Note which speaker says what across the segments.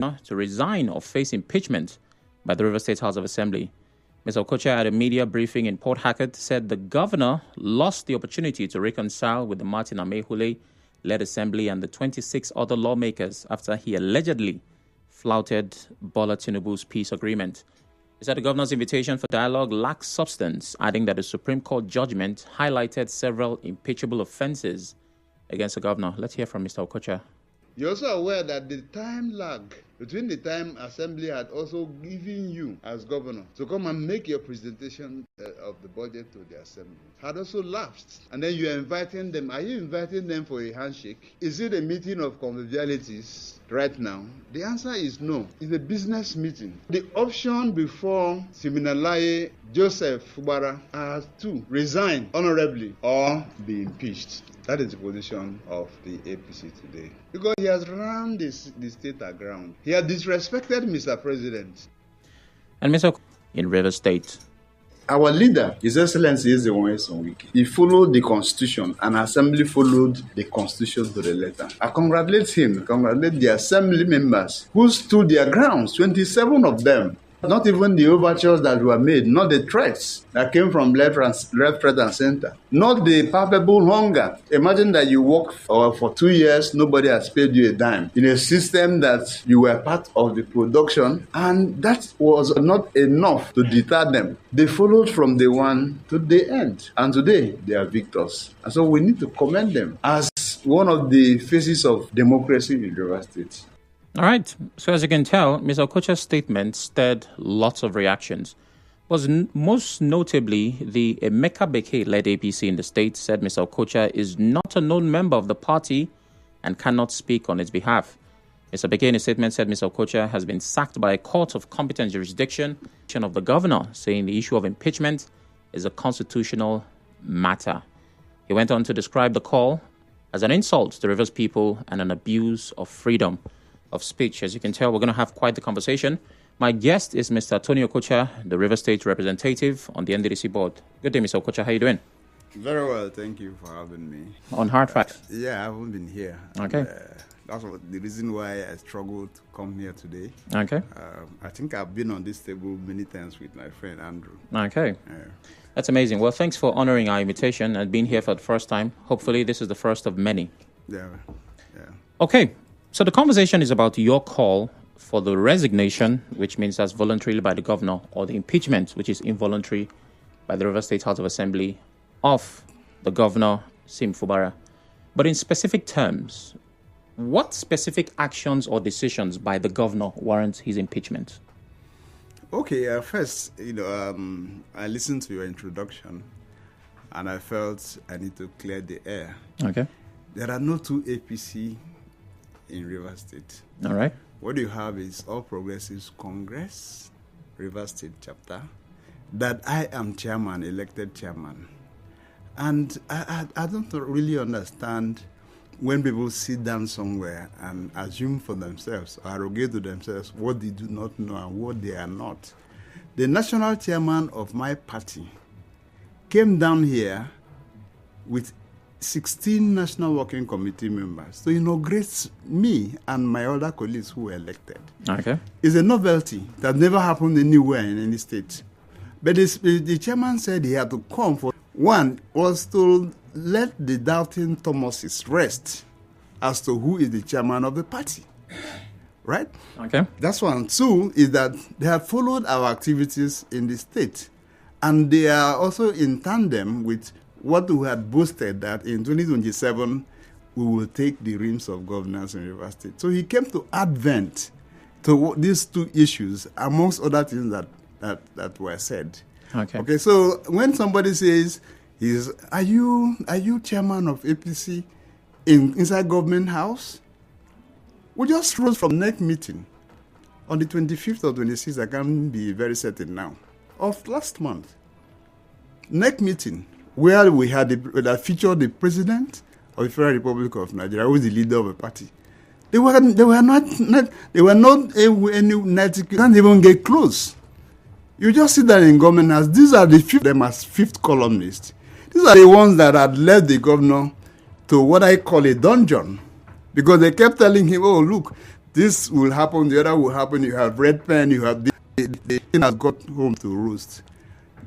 Speaker 1: to resign or face impeachment by the Rivers State House of Assembly. Mr. Okocha at a media briefing in Port Harcourt said the governor lost the opportunity to reconcile with the Martin Amehule-led assembly and the 26 other lawmakers after he allegedly flouted Bola Tinubu's peace agreement. He said the governor's invitation for dialogue lacks substance, adding that the Supreme Court judgment highlighted several impeachable offenses against the governor. Let's hear from Mr. Okocha.
Speaker 2: You're also aware that the time lag between the time Assembly had also given you as governor to come and make your presentation of the budget to the Assembly had also lapsed. And then you're inviting them. Are you inviting them for a handshake? Is it a meeting of convivialities right now? The answer is no. It's a business meeting. The option before Siminalayi Joseph Fubara are to resign honorably or be impeached. That is the position of the APC today. Because he has run the state aground. He has disrespected Mr. President.
Speaker 1: And Mr. in Rivers State.
Speaker 3: Our leader, His Excellency Resignation, he followed the Constitution, and Assembly followed the Constitution to the letter. I congratulate him, congratulate the Assembly members who stood their grounds, 27 of them. Not even the overtures that were made, not the threats that came from left, right, and center, not the palpable hunger. Imagine that you work for 2 years, nobody has paid you a dime in a system that you were part of the production, and that was not enough to deter them. They followed from the one to the end, and today they are victors. And so we need to commend them as one of the faces of democracy in Rivers State.
Speaker 1: All right. So as you can tell, Mr. Okocha's statement stirred lots of reactions. Was most notably the Emeka Beke-led APC in the state said Mr. Okocha is not a known member of the party and cannot speak on its behalf. Mr. Beke in a statement said Mr. Okocha has been sacked by a court of competent jurisdiction of the governor, saying the issue of impeachment is a constitutional matter. He went on to describe the call as an insult to the Rivers people and an abuse of freedom of speech. As you can tell, we're going to have quite the conversation. My guest is Mr. Tony Okocha, the Rivers State representative on the NDDC board. Good day, Mr. Okocha. How are you doing?
Speaker 4: Very well, thank you for having me.
Speaker 1: On Hard Facts?
Speaker 4: Yeah, I haven't been here.
Speaker 1: Okay.
Speaker 4: That's the reason why I struggled to come here today.
Speaker 1: Okay.
Speaker 4: I think I've been on this table many times with my friend Andrew.
Speaker 1: Okay. That's amazing. Well, thanks for honoring our invitation and being here for the first time. Hopefully, this is the first of many.
Speaker 4: Yeah.
Speaker 1: Okay. So the conversation is about your call for the resignation, which means that's voluntarily by the governor, or the impeachment, which is involuntary by the Rivers State House of Assembly, of the governor, Sim Fubara. But in specific terms, what specific actions or decisions by the governor warrant his impeachment?
Speaker 4: Okay, first, I listened to your introduction, and I felt I need to clear the air.
Speaker 1: Okay.
Speaker 4: There are no two APC in Rivers State.
Speaker 1: All right.
Speaker 4: What you have is All Progressives Congress, Rivers State chapter, that I am chairman, elected chairman. And I don't really understand when people sit down somewhere and assume for themselves, or arrogate to themselves what they do not know and what they are not. The national chairman of my party came down here with 16 National Working Committee members to inaugurate me and my other colleagues who were elected.
Speaker 1: Okay.
Speaker 4: It's a novelty that never happened anywhere in any state. But the chairman said he had to come for one was to let the doubting Thomases rest as to who is the chairman of the party. Right?
Speaker 1: Okay.
Speaker 4: That's one. Two is that they have followed our activities in the state. And they are also in tandem with what we had boasted that in 2027, we will take the reins of governance in Rivers State. So he came to advent to these two issues, amongst other things that were said. Okay. So when somebody says, "Are you chairman of APC inside government house?" We just rose from next meeting on the 25th or 26th. I can't be very certain now of last month. Next meeting, where we had that featured the president of the Federal Republic of Nigeria, who is the leader of a party. They were not any can't even get close. You just see that in government house. These are the fifth columnists. These are the ones that had led the governor to what I call a dungeon, because they kept telling him, "Oh, look, This will happen, the other will happen. You have red pen, you have the thing has got home to roost.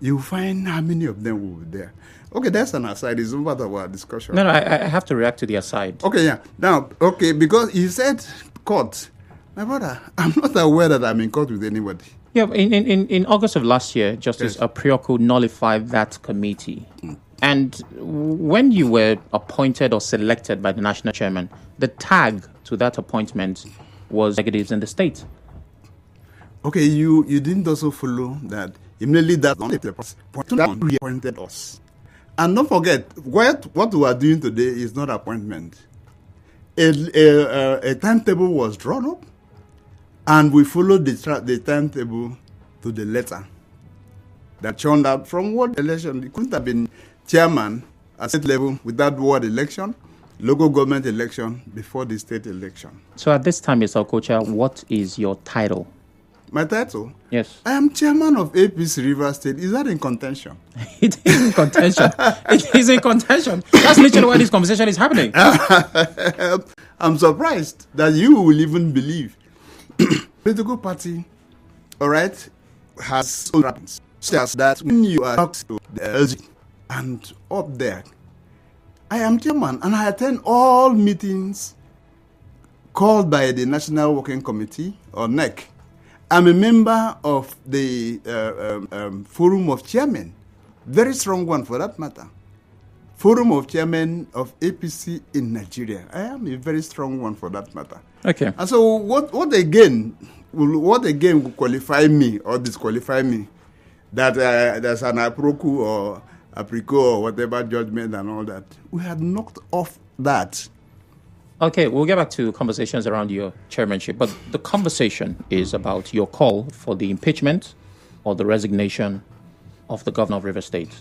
Speaker 4: You find how many of them will be there. Okay, that's an aside. It's not part of our discussion.
Speaker 1: No, I have to react to the aside.
Speaker 4: Okay, yeah. Now, okay, because he said court. My brother, I'm not aware that I'm in court with anybody.
Speaker 1: Yeah, in August of last year, Justice Aprioku nullified that committee. And when you were appointed or selected by the national chairman, the tag to that appointment was executives in the state.
Speaker 4: Okay, you didn't also follow that. Immediately that reappointed us. And don't forget, what we are doing today is not appointment. A timetable was drawn up, and we followed the timetable to the letter that turned out from what election. It couldn't have been chairman at state level without ward election, local government election, before the state election.
Speaker 1: So at this time, Mr. Okocha, what is your title?
Speaker 4: My title?
Speaker 1: Yes.
Speaker 4: I am chairman of APC River State. Is that in contention?
Speaker 1: It is in contention. It is in contention. That's literally why this conversation is happening.
Speaker 4: I'm surprised that you will even believe. Political party, all right, has says that when you are talking to the LG and up there, I am chairman and I attend all meetings called by the National Working Committee or NEC. I'm a member of the Forum of Chairmen, very strong one for that matter. Forum of Chairmen of APC in Nigeria. I am a very strong one for that matter.
Speaker 1: Okay.
Speaker 4: And so what again will qualify me or disqualify me that there's an Aproko or Apriko or whatever judgment and all that? We had knocked off that.
Speaker 1: Okay, we'll get back to conversations around your chairmanship, but the conversation is about your call for the impeachment or the resignation of the governor of Rivers State.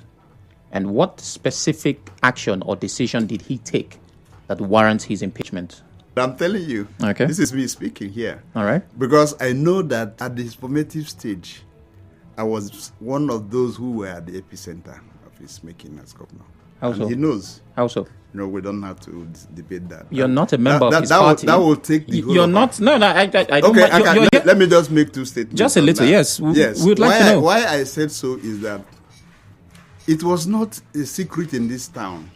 Speaker 1: And what specific action or decision did he take that warrants his impeachment?
Speaker 4: I'm telling you,
Speaker 1: okay.
Speaker 4: This is me speaking here.
Speaker 1: All right.
Speaker 4: Because I know that at this formative stage, I was one of those who were at the epicenter of his making as governor.
Speaker 1: How so?
Speaker 4: He knows.
Speaker 1: How so?
Speaker 4: No, we don't have to debate that.
Speaker 1: You're not a member of his party.
Speaker 4: That will take the whole
Speaker 1: You're not. No, I don't.
Speaker 4: Okay, let me just make two statements.
Speaker 1: Just a little, yes.
Speaker 4: Yes.
Speaker 1: We'd like to know.
Speaker 4: Why I said so is that it was not a secret in this town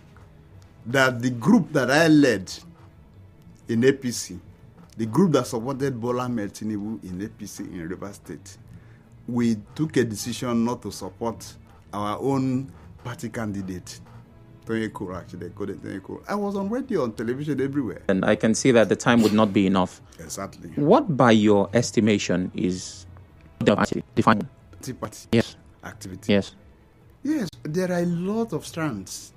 Speaker 4: that the group that I led in APC, the group that supported Bola Ahmed Tinubu in APC in Rivers State, we took a decision not to support our own party candidate. I was on radio, on television, everywhere.
Speaker 1: And I can see that the time would not be enough.
Speaker 4: Exactly.
Speaker 1: What, by your estimation, is the defined
Speaker 4: party
Speaker 1: yes
Speaker 4: activity?
Speaker 1: Yes.
Speaker 4: Yes, there are a lot of strands.